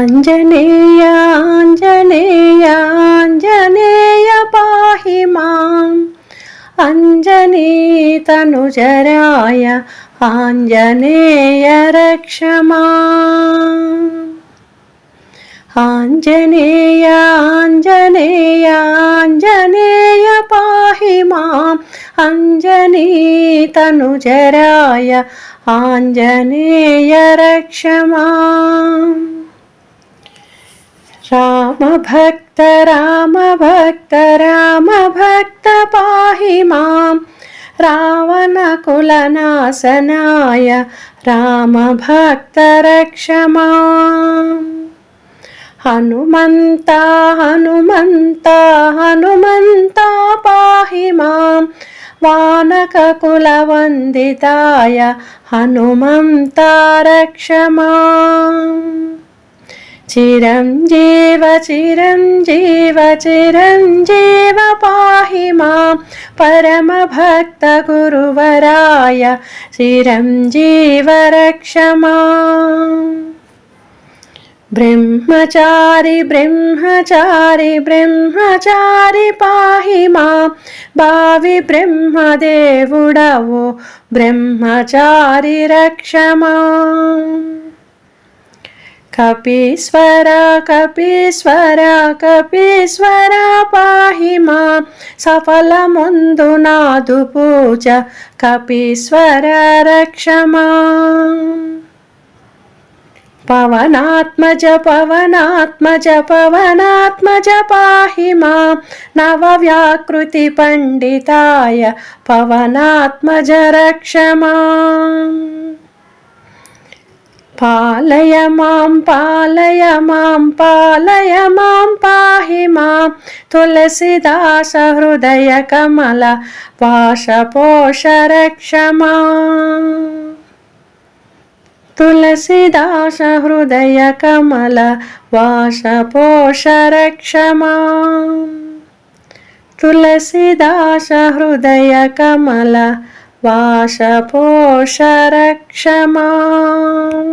ఆంజనేయ ఆంజనేయ ఆంజనేయ పాహి మాం అంజనీతనుజరాయ ఆంజనేయ రక్ష మాం. ఆంజనేయ ఆంజనేయ ఆంజనేయ పాహి మాం అంజనీతనుజరాయ ఆంజనేయ రక్ష మాం. రామభక్త రామభక్త రామభక్త పాహి మాం రావణకులనాశనాయ రామభక్త రక్ష మాం. హనుమంత హనుమంత హనుమంత పాహి మాం వానకకులవందితాయ హనుమంత రక్ష మాం. చిరంజీవ చిరంజీవ చిరంజీవ పాహి మాం పరమభక్త గురువరాయ చిరంజీవ రక్ష మాం. బ్రహ్మచారి బ్రహ్మచారి బ్రహ్మచారి పాహి మాం భావి బ్రహ్మదేవుడవో బ్రహ్మచారి రక్ష మాం. కపీశ్వర కపీశ్వర కపీశ్వర పాహి మాం సఫలముందునాదు పూజ కపీశ్వర రక్ష మాం. పవనాత్మజ పవనాత్మజ పవనాత్మజ పాహి మాం నవవ్యాకృతి పండితాయ పవనాత్మజ రక్ష మాం. పాలయ మాం పాలయ మాం పాలయ మాం పాహి మాం తులసీదాస హృదయ కమల వాస పోష రక్ష మాం. తులసీదాస హృదయ కమల వాస పోష రక్ష మాం. తులసీదాస హృదయ కమల వాస పోష రక్ష మాం.